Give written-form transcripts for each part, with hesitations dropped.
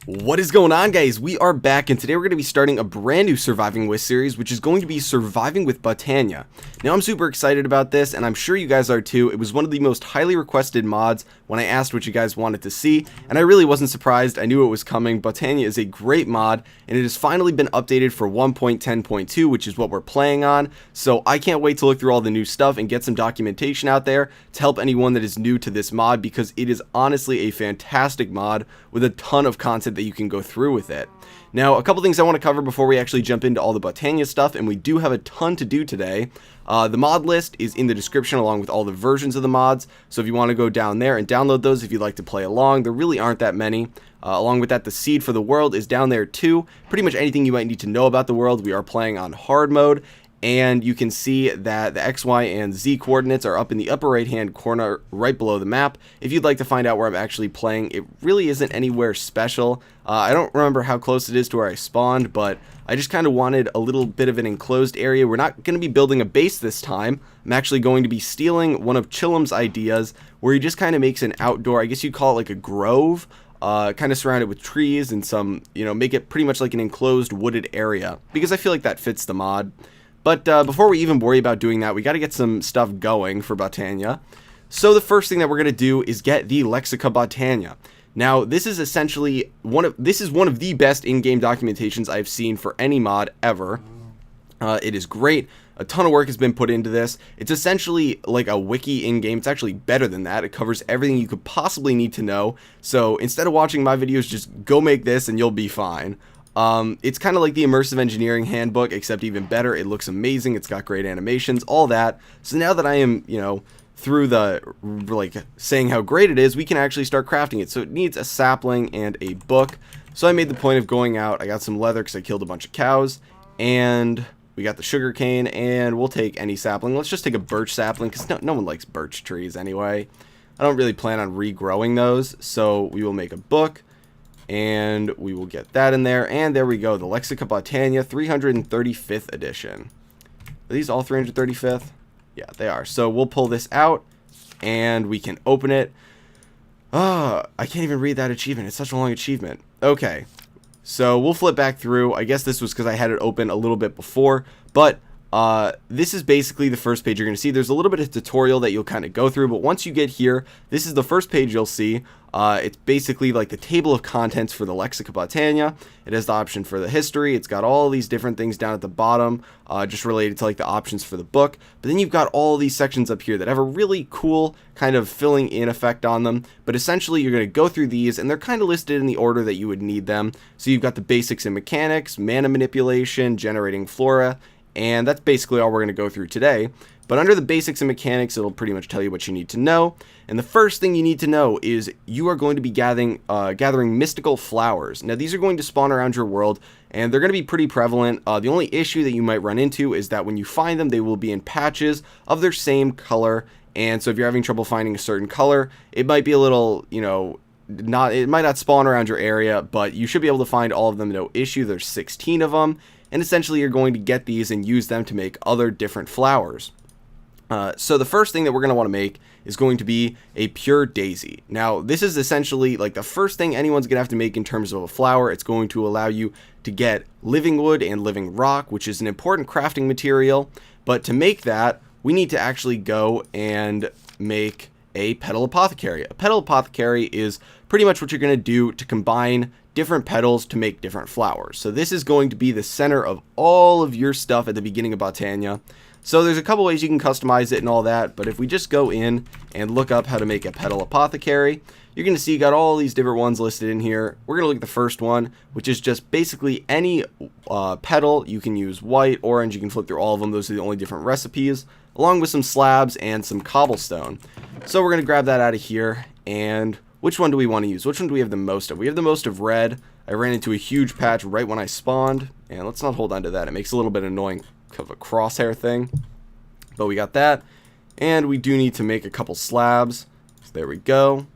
What is going on, guys? We are back, and today we're going to be starting a brand new Surviving With series, which is going to be Surviving with Botania. Now, I'm super excited about this, and I'm sure you guys are too. It was one of the most highly requested mods when I asked what you guys wanted to see, and I really wasn't surprised. I knew it was coming. Botania is a great mod, and it has finally been updated for 1.10.2, which is what we're playing on, so I can't wait to look through all the new stuff and get some documentation out there to help anyone that is new to this mod, because it is honestly a fantastic mod with a ton of content that you can go through with it. Now, a couple things I want to cover before we actually jump into all the Botania stuff, and we do have a ton to do today. The mod list is in the description along with all the versions of the mods, so if you want to go down there and download those if you'd like to play along, there really aren't that many. Along with that, the seed for the world is down there too. Pretty much anything you might need to know about the world. We are playing on hard mode, and you can see that the X, Y, and Z coordinates are up in the upper right hand corner right below the map. If you'd like to find out where I'm actually playing, it really isn't anywhere special. I don't remember how close it is to where I spawned, but I just kind of wanted a little bit of an enclosed area. We're not going to be building a base this time. I'm actually going to be stealing one of Chillem's ideas, where he just kind of makes an outdoor, I guess you'd call it like a grove, kind of surrounded with trees and some, make it pretty much like an enclosed wooded area, because I feel like that fits the mod. But before we even worry about doing that, we got to get some stuff going for Botania. So the first thing that we're going to do is get the Lexica Botania. Now, this is essentially one of the best in-game documentations I've seen for any mod ever. It is great. A ton of work has been put into this. It's essentially like a wiki in-game. It's actually better than that. It covers everything you could possibly need to know. So instead of watching my videos, just go make this and you'll be fine. It's kind of like the immersive engineering handbook, except even better. It looks amazing. It's got great animations, all that. So now that I am, through the, saying how great it is, we can actually start crafting it. So it needs a sapling and a book. So I made the point of going out. I got some leather because I killed a bunch of cows, and we got the sugar cane, and we'll take any sapling. Let's just take a birch sapling, because no one likes birch trees anyway. I don't really plan on regrowing those, so we will make a book. And we will get that in there, and there we go, the Lexica Botania 335th edition. Are these all 335th? Yeah, they are. So we'll pull this out, and we can open it. I can't even read that achievement. It's such a long achievement. Okay, so we'll flip back through. I guess this was because I had it open a little bit before, but this is basically the first page you're going to see. There's a little bit of tutorial that you'll kind of go through, but once you get here, this is the first page you'll see. It's basically like the table of contents for the Lexica Botania. It has the option for the history. It's got all these different things down at the bottom, just related to like the options for the book. But then you've got all these sections up here that have a really cool kind of filling in effect on them. But essentially, you're going to go through these, and they're kind of listed in the order that you would need them. So you've got the basics and mechanics, mana manipulation, generating flora, and that's basically all we're going to go through today. But under the basics and mechanics, it'll pretty much tell you what you need to know. And the first thing you need to know is you are going to be gathering mystical flowers. Now, these are going to spawn around your world, and they're going to be pretty prevalent. The only issue that you might run into is that when you find them, they will be in patches of their same color. And so if you're having trouble finding a certain color, it might be a little, it might not spawn around your area, but you should be able to find all of them, no issue. There's 16 of them. And essentially, you're going to get these and use them to make other different flowers. So the first thing that we're going to want to make is going to be a pure daisy. Now, this is essentially like the first thing anyone's going to have to make in terms of a flower. It's going to allow you to get living wood and living rock, which is an important crafting material. But to make that, we need to actually go and make a petal apothecary. A petal apothecary is pretty much what you're going to do to combine different petals to make different flowers. So this is going to be the center of all of your stuff at the beginning of Botania. So there's a couple ways you can customize it and all that, but if we just go in and look up how to make a petal apothecary, you're going to see you got all these different ones listed in here. We're going to look at the first one, which is just basically any petal. You can use white, orange, you can flip through all of them. Those are the only different recipes, along with some slabs and some cobblestone. So we're going to grab that out of here, and which one do we want to use? Which one do we have the most of? We have the most of red. I ran into a huge patch right when I spawned, and let's not hold on to that. It makes a little bit annoying of a crosshair thing, but we got that, and we do need to make a couple slabs. So there we go,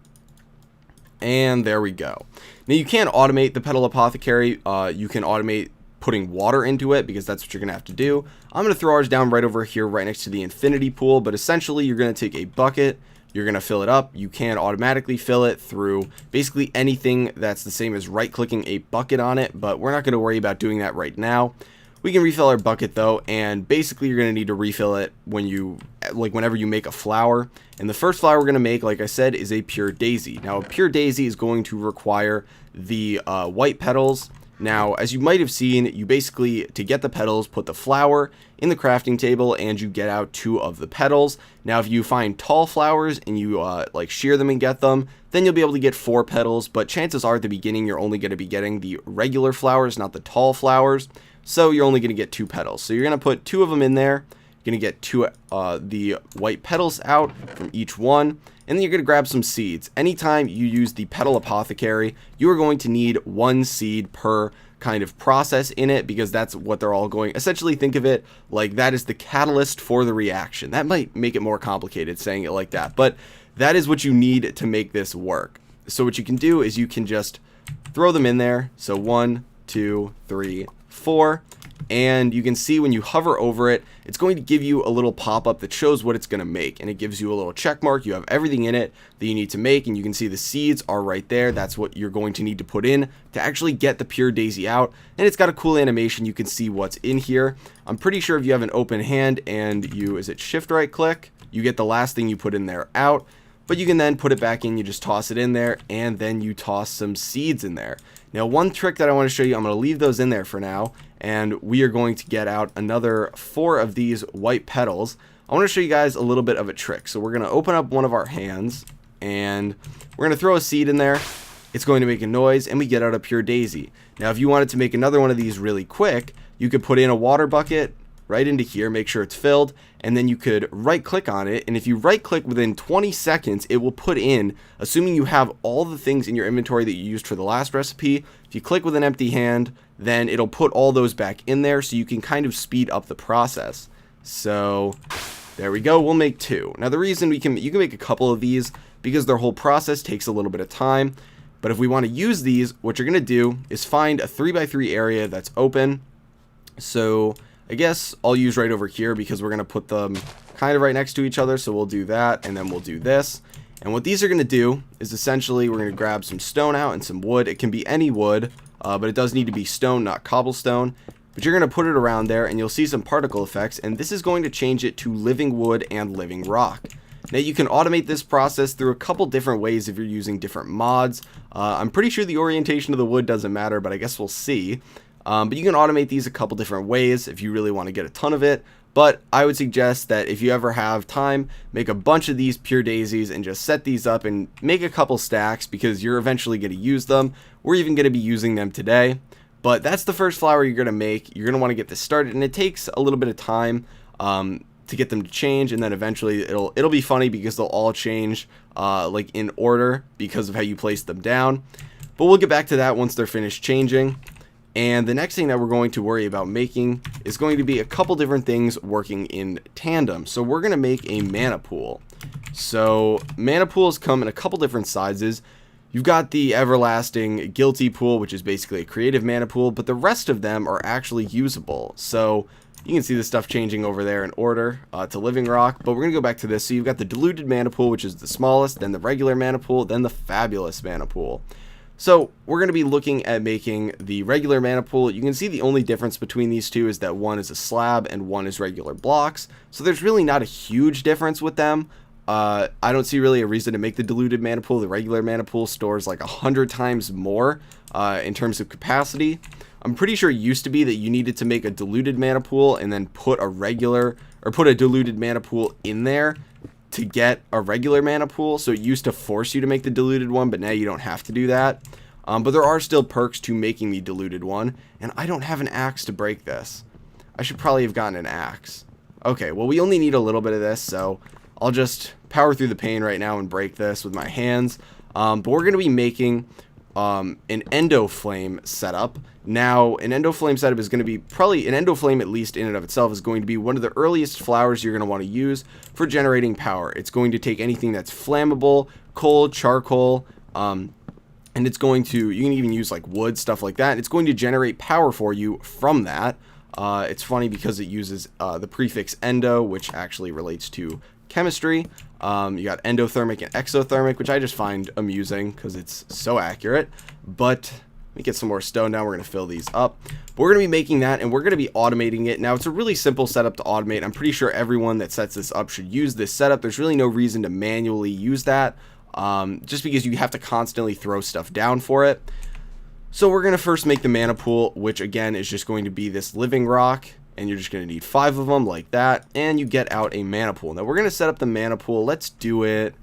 and there we go. Now you can't automate the petal apothecary. You can automate putting water into it, because that's what you're gonna have to do. I'm gonna throw ours down right over here right next to the infinity pool, but essentially you're gonna take a bucket, you're going to fill it up. You can automatically fill it through basically anything that's the same as right-clicking a bucket on it, but we're not going to worry about doing that right now. We can refill our bucket though, and basically you're going to need to refill it whenever you make a flower. And the first flower we're going to make, like I said, is a pure daisy. Now a pure daisy is going to require the white petals. Now, as you might have seen, you basically, to get the petals, put the flower in the crafting table and you get out 2 of the petals. Now, if you find tall flowers and you shear them and get them, then you'll be able to get 4 petals, but chances are at the beginning you're only going to be getting the regular flowers, not the tall flowers, so you're only going to get 2 petals. So you're going to put 2 of them in there, you're going to get 2 the white petals out from each one, and then you're going to grab some seeds. Anytime you use the petal apothecary, you are going to need 1 seed per kind of process in it, because that's what they're all going. Essentially, think of it like that is the catalyst for the reaction. That might make it more complicated saying it like that, but that is what you need to make this work. So what you can do is you can just throw them in there. So 1, 2, 3, 4. And you can see when you hover over it, it's going to give you a little pop-up that shows what it's going to make, and it gives you a little check mark. You have everything in it that you need to make, and you can see the seeds are right there. That's what you're going to need to put in to actually get the pure daisy out, and it's got a cool animation. You can see what's in here. I'm pretty sure if you have an open hand and you shift right click, you get the last thing you put in there out, but you can then put it back in. You just toss it in there, and then you toss some seeds in there. Now, one trick that I want to show you, I'm going to leave those in there for now, and we are going to get out another 4 of these white petals. I want to show you guys a little bit of a trick. So we're going to open up one of our hands, and we're going to throw a seed in there. It's going to make a noise, and we get out a pure daisy. Now, if you wanted to make another one of these really quick, you could put in a water bucket right into here, make sure it's filled, and then you could right click on it, and if you right click within 20 seconds, it will put in, assuming you have all the things in your inventory that you used for the last recipe. If you click with an empty hand, then it'll put all those back in there, so you can kind of speed up the process. So there we go, we'll make 2. Now the reason you can make a couple of these, because their whole process takes a little bit of time, but if we want to use these, what you're going to do is find a 3x3 area that's open. So I guess I'll use right over here because we're going to put them kind of right next to each other. So we'll do that, and then we'll do this. And what these are going to do is essentially we're going to grab some stone out and some wood. It can be any wood, but it does need to be stone, not cobblestone. But you're going to put it around there, and you'll see some particle effects, and this is going to change it to living wood and living rock. Now you can automate this process through a couple different ways if you're using different mods. I'm pretty sure the orientation of the wood doesn't matter, but I guess we'll see. But you can automate these a couple different ways if you really want to get a ton of it. But I would suggest that if you ever have time, make a bunch of these pure daisies and just set these up and make a couple stacks, because you're eventually going to use them. We're even going to be using them today. But that's the first flower you're going to make. You're going to want to get this started, and it takes a little bit of time to get them to change, and then eventually it'll be funny because they'll all change like in order because of how you place them down. But we'll get back to that once they're finished changing. And the next thing that we're going to worry about making is going to be a couple different things working in tandem. So we're going to make a mana pool. So mana pools come in a couple different sizes. You've got the everlasting guilty pool, which is basically a creative mana pool, but the rest of them are actually usable. So you can see the stuff changing over there in order to living rock, but we're going to go back to this. So you've got the diluted mana pool, which is the smallest, then the regular mana pool, then the fabulous mana pool. So we're going to be looking at making the regular mana pool. You can see the only difference between these two is that one is a slab and one is regular blocks. So there's really not a huge difference with them. I don't see really a reason to make the diluted mana pool. The regular mana pool stores like 100 times more in terms of capacity. I'm pretty sure it used to be that you needed to make a diluted mana pool and then put a diluted mana pool in there to get a regular mana pool. So it used to force you to make the diluted one, but now you don't have to do that. But there are still perks to making the diluted one, and I don't have an axe to break this. I should probably have gotten an axe. Okay, well, we only need a little bit of this, so I'll just power through the pain right now and break this with my hands. But we're going to be making an endoflame setup. Now, an endoflame setup is going to be probably, an endoflame at least in and of itself is going to be one of the earliest flowers you're going to want to use for generating power. It's going to take anything that's flammable, coal, charcoal, and it's going to, you can even use like wood, stuff like that. It's going to generate power for you from that. It's funny because it uses the prefix endo, which actually relates to chemistry. You got endothermic and exothermic, which I just find amusing because it's so accurate. But let me get some more stone down. We're going to fill these up. But we're going to be making that, and we're going to be automating it. Now, it's a really simple setup to automate. I'm pretty sure everyone that sets this up should use this setup. There's really no reason to manually use that, just because you have to constantly throw stuff down for it. So we're going to first make the mana pool, which again is just going to be this living rock. And you're just going to need 5 of them like that. And you get out a mana pool. Now we're going to set up the mana pool. Let's do it.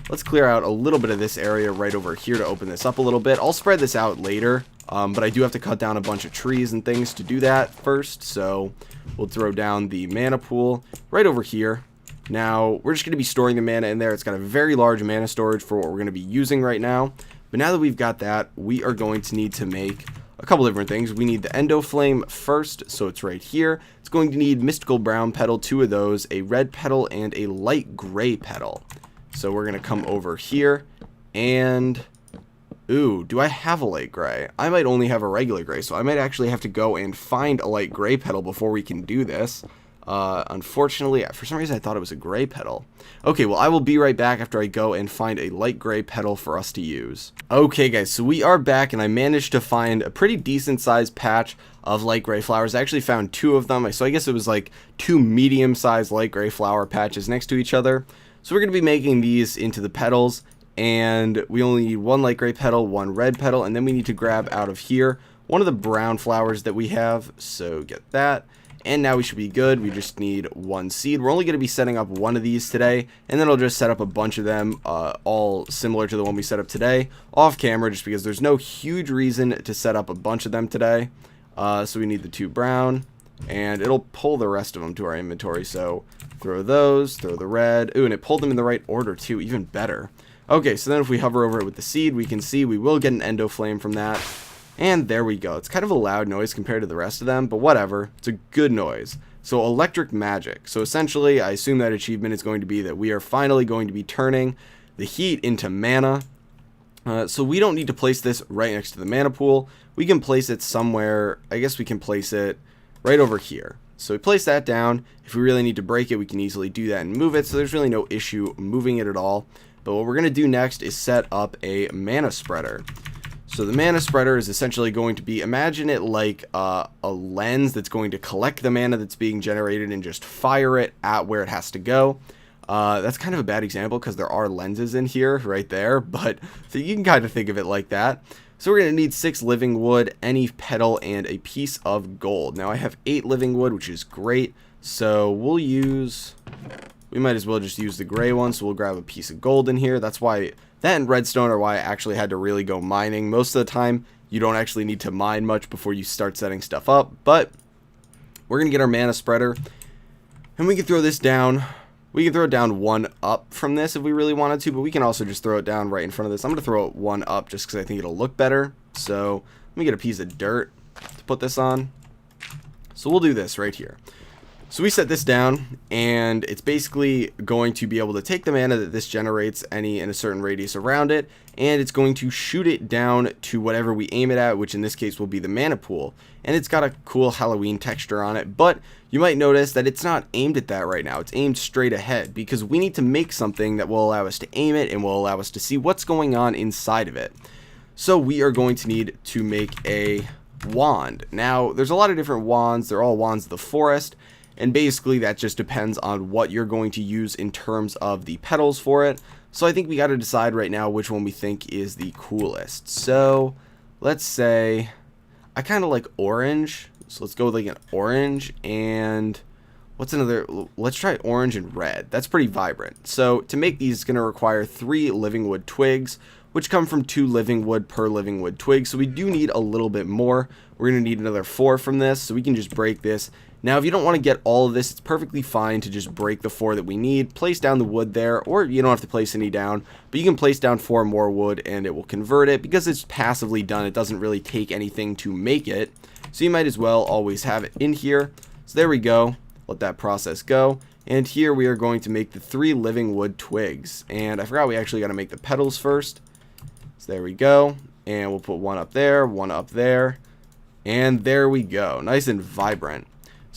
Let's clear out a little bit of this area right over here to open this up a little bit. I'll spread this out later. But I do have to cut down a bunch of trees and things to do that first. So we'll throw down the mana pool right over here. Now we're just going to be storing the mana in there. It's got a very large mana storage for what we're going to be using right now. But now that we've got that, we are going to need to make a couple different things. We need the endoflame first, so it's right here. It's going to need mystical brown petal, 2 of those, a red petal, and a light gray petal. So we're going to come over here, and ooh, do I have a light gray? I might only have a regular gray, so I might actually have to go and find a light gray petal before we can do this. Unfortunately, for some reason I thought it was a gray petal. Okay, well, I will be right back after I go and find a light gray petal for us to use. Okay, guys, so we are back, and I managed to find a pretty decent sized patch of light gray flowers. I actually found 2 of them, so I guess it was like 2 medium sized light gray flower patches next to each other. So we're going to be making these into the petals, and we only need 1 light gray petal, 1 red petal, and then we need to grab out of here one of the brown flowers that we have, so get that. And now we should be good. We just need 1 seed. We're only going to be setting up 1 of these today, and then I'll just set up a bunch of them, all similar to the one we set up today, off camera, just because there's no huge reason to set up a bunch of them today. So we need the 2 brown, and it'll pull the rest of them to our inventory. So throw those, throw the red. Ooh, and it pulled them in the right order too, even better. Okay, so then if we hover over it with the seed, we can see we will get an endoflame from that. And there we go. It's kind of a loud noise compared to the rest of them, but whatever. It's a good noise. So electric magic. So essentially, I assume that achievement is going to be that we are finally going to be turning the heat into mana. So we don't need to place this right next to the mana pool. We can place it somewhere. I guess we can place it right over here. So we place that down. If we really need to break it, we can easily do that and move it. So there's really no issue moving it at all. But what we're going to do next is set up a mana spreader. So the mana spreader is essentially going to be, imagine it like a lens that's going to collect the mana that's being generated and just fire it at where it has to go. That's kind of a bad example because there are lenses in here right there, but so you can kind of think of it like that. So we're going to need 6 living wood, any petal, and a piece of gold. Now I have 8 living wood, which is great. So we might as well just use the gray one. So we'll grab a piece of gold in here. That's why that and redstone are why I actually had to really go mining. Most of the time, you don't actually need to mine much before you start setting stuff up. But we're going to get our mana spreader, and we can throw this down. We can throw it down 1 up from this if we really wanted to, but we can also just throw it down right in front of this. I'm going to throw it 1 up just because I think it'll look better. So let me get a piece of dirt to put this on. So we'll do this right here. So we set this down, and it's basically going to be able to take the mana that this generates in a certain radius around it, and it's going to shoot it down to whatever we aim it at, which in this case will be the mana pool. And it's got a cool Halloween texture on it, but you might notice that it's not aimed at that right now. It's aimed straight ahead because we need to make something that will allow us to aim it and will allow us to see what's going on inside of it. So we are going to need to make a wand. Now, there's a lot of different wands. They're all wands of the forest. And basically that just depends on what you're going to use in terms of the petals for it. So I think we got to decide right now which one we think is the coolest. So let's say I kind of like orange. So let's go with like an orange, and what's another? Let's try orange and red. That's pretty vibrant. So to make these, it's going to require 3 living wood twigs, which come from 2 living wood per living wood twig. So we do need a little bit more. We're going to need another 4 from this, so we can just break this. Now, if you don't want to get all of this, it's perfectly fine to just break the 4 that we need, place down the wood there, or you don't have to place any down, but you can place down 4 more wood and it will convert it. Because it's passively done, it doesn't really take anything to make it, so you might as well always have it in here. So there we go, let that process go, and here we are going to make the 3 living wood twigs, and I forgot we actually got to make the petals first. So there we go, and we'll put 1 up there, 1 up there, and there we go, nice and vibrant.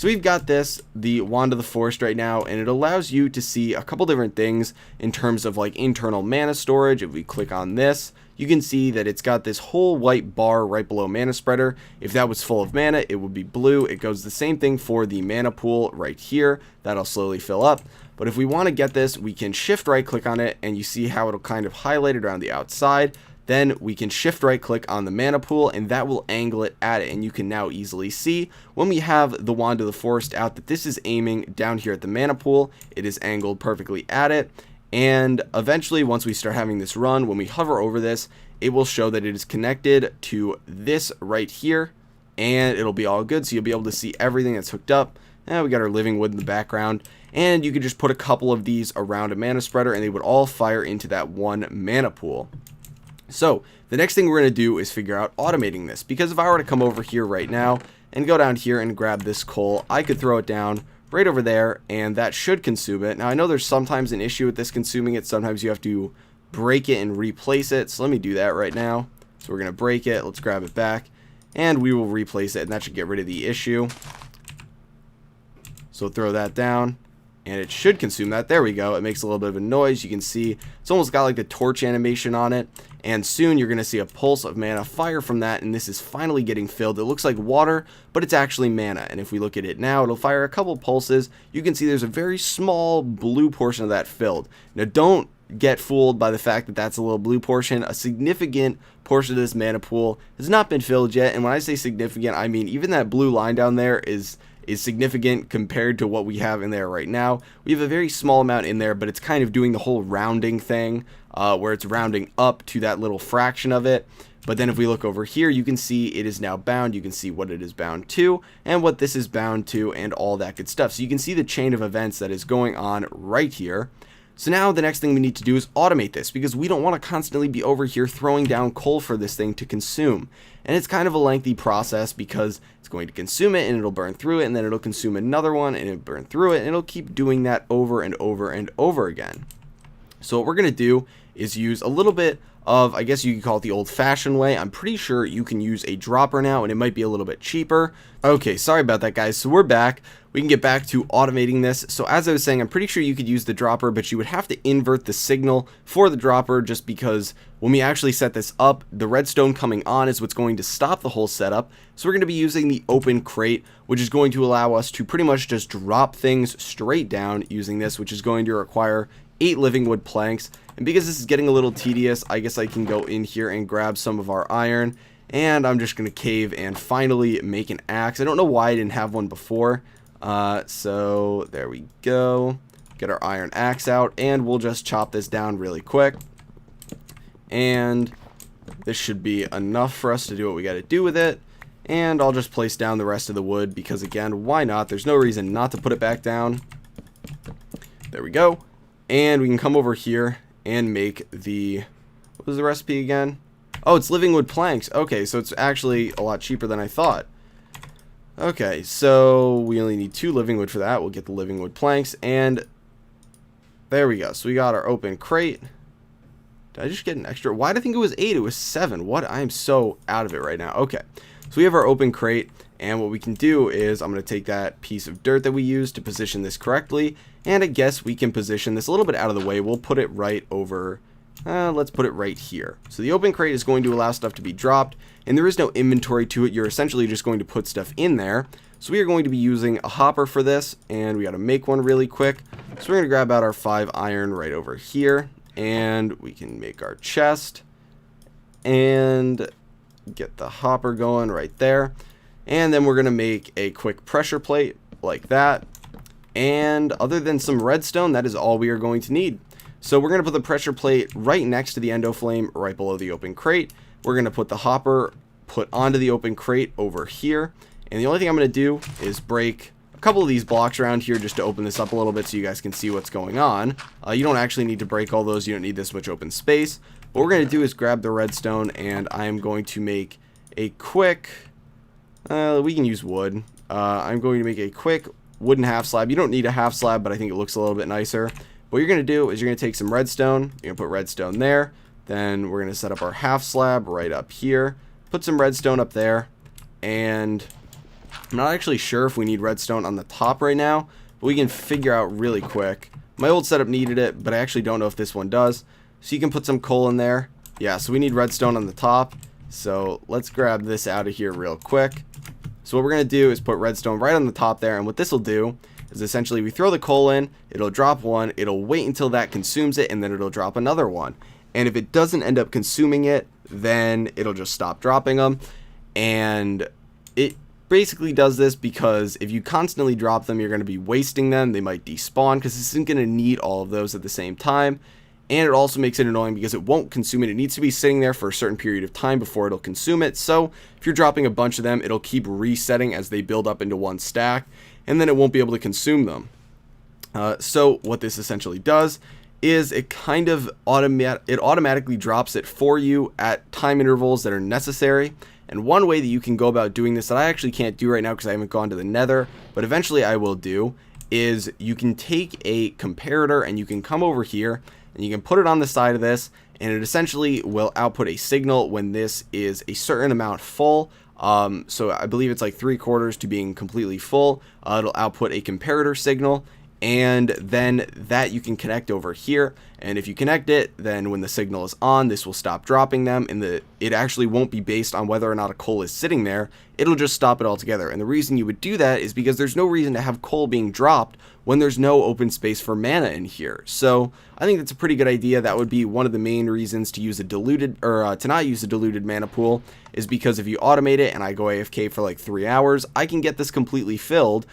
So we've got this, the Wand of the Forest right now, and it allows you to see a couple different things in terms of like internal mana storage. If we click on this, you can see that it's got this whole white bar right below mana spreader. If that was full of mana, it would be blue. It goes the same thing for the mana pool right here. That'll slowly fill up. But if we want to get this, we can shift right click on it, and you see how it'll kind of highlight it around the outside. Then we can shift right click on the mana pool, and that will angle it at it, and you can now easily see when we have the Wand of the Forest out that this is aiming down here at the mana pool. It is angled perfectly at it, and eventually once we start having this run, when we hover over this, it will show that it is connected to this right here, and it'll be all good. So you'll be able to see everything that's hooked up. And we got our living wood in the background, and you could just put a couple of these around a mana spreader, and they would all fire into that one mana pool. So the next thing we're going to do is figure out automating this, because if I were to come over here right now and go down here and grab this coal, I could throw it down right over there, and that should consume it. Now I know there's sometimes an issue with this consuming it. Sometimes you have to break it and replace it. So let me do that right now. So we're going to break it. Let's grab it back, and we will replace it, and that should get rid of the issue. So throw that down, and it should consume that. There we go. It makes a little bit of a noise. You can see it's almost got like the torch animation on it, and soon you're going to see a pulse of mana fire from that, and this is finally getting filled. It looks like water, but it's actually mana, and if we look at it now, it'll fire a couple pulses. You can see there's a very small blue portion of that filled. Now don't get fooled by the fact that that's a little blue portion. A significant portion of this mana pool has not been filled yet, and when I say significant, I mean even that blue line down there is significant compared to what we have in there right now. We have a very small amount in there, but it's kind of doing the whole rounding thing, where it's rounding up to that little fraction of it. But then if we look over here, you can see it is now bound. You can see what it is bound to and what this is bound to and all that good stuff. So you can see the chain of events that is going on right here. So now the next thing we need to do is automate this, because we don't want to constantly be over here throwing down coal for this thing to consume. And it's kind of a lengthy process, because it's going to consume it and it'll burn through it, and then it'll consume another one and it'll burn through it, and it'll keep doing that over and over and over again. So what we're going to do is use a little bit of, I guess you could call it the old-fashioned way. I'm pretty sure you can use a dropper now, and it might be a little bit cheaper. Okay, sorry about that, guys. So we're back. We can get back to automating this. So as I was saying, I'm pretty sure you could use the dropper, but you would have to invert the signal for the dropper, just because when we actually set this up, the redstone coming on is what's going to stop the whole setup. So we're going to be using the open crate, which is going to allow us to pretty much just drop things straight down using this, which is going to require 8 living wood planks. And because this is getting a little tedious, I guess I can go in here and grab some of our iron, and I'm just going to cave and finally make an axe. I don't know why I didn't have one before. So there we go. Get our iron axe out, and we'll just chop this down really quick. And this should be enough for us to do what we got to do with it. And I'll just place down the rest of the wood, because again, why not? There's no reason not to put it back down. There we go. And we can come over here and make the, what was the recipe again? Oh, it's living wood planks. Okay, so it's actually a lot cheaper than I thought. Okay, so we only need 2 living wood for that. We'll get the living wood planks, and there we go. So we got our open crate. Did I just get an extra? Why did I think it was 8? It was 7. What? I am so out of it right now. Okay, so we have our open crate, and what we can do is I'm going to take that piece of dirt that we used to position this correctly, and I guess we can position this a little bit out of the way. We'll put it right over, let's put it right here. So the open crate is going to allow stuff to be dropped, and there is no inventory to it. You're essentially just going to put stuff in there. So we are going to be using a hopper for this, and we got to make one really quick. So we're going to grab out our 5 iron right over here, and we can make our chest and get the hopper going right there. And then we're going to make a quick pressure plate like that. And other than some redstone, that is all we are going to need. So we're going to put the pressure plate right next to the endoflame, right below the open crate. We're going to put the hopper put onto the open crate over here. And the only thing I'm going to do is break a couple of these blocks around here just to open this up a little bit so you guys can see what's going on. You don't actually need to break all those. You don't need this much open space. What we're going to do is grab the redstone, and I am going to make a quick, we can use wood. I'm going to make a quick wooden half slab. You don't need a half slab, but I think it looks a little bit nicer. What you're going to do is you're going to take some redstone. You're going to put redstone there. Then we're going to set up our half slab right up here. Put some redstone up there. And I'm not actually sure if we need redstone on the top right now, but we can figure out really quick. My old setup needed it, but I actually don't know if this one does. So you can put some coal in there. Yeah, so we need redstone on the top. So let's grab this out of here real quick. So what we're going to do is put redstone right on the top there, and what this will do is essentially we throw the coal in, it'll drop one, it'll wait until that consumes it, and then it'll drop another one. And if it doesn't end up consuming it, then it'll just stop dropping them. And it basically does this because if you constantly drop them, you're going to be wasting them. They might despawn because this isn't going to need all of those at the same time. And it also makes it annoying because it won't consume it. It needs to be sitting there for a certain period of time before it'll consume it. So if you're dropping a bunch of them, it'll keep resetting as they build up into one stack, and then it won't be able to consume them. So what this essentially does is it kind of automatically drops it for you at time intervals that are necessary. And one way that you can go about doing this that I actually can't do right now because I haven't gone to the nether, but eventually I will do, is you can take a comparator and you can come over here and you can put it on the side of this, and it essentially will output a signal when this is a certain amount full. So I believe it's like 3/4 to being completely full. It'll output a comparator signal, and then that you can connect over here. And if you connect it, then when the signal is on, this will stop dropping them, and it actually won't be based on whether or not a coal is sitting there. It'll just stop it altogether. And the reason you would do that is because there's no reason to have coal being dropped when there's no open space for mana in here. So I think that's a pretty good idea. That would be one of the main reasons to use a diluted, or to not use a diluted mana pool, is because if you automate it and I go AFK for like 3 hours, I can get this completely filled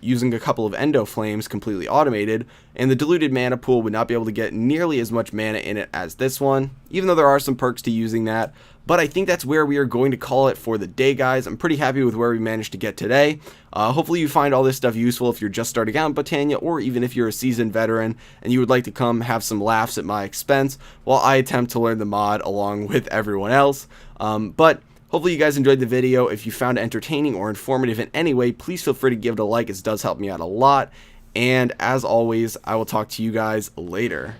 using a couple of endoflames completely automated, and the diluted mana pool would not be able to get nearly as much mana in it as this one, even though there are some perks to using that. But I think that's where we are going to call it for the day, guys. I'm pretty happy with where we managed to get today. Hopefully you find all this stuff useful if you're just starting out in Botania, or even if you're a seasoned veteran and you would like to come have some laughs at my expense while I attempt to learn the mod along with everyone else. But hopefully you guys enjoyed the video. If you found it entertaining or informative in any way, please feel free to give it a like. It does help me out a lot. And as always, I will talk to you guys later.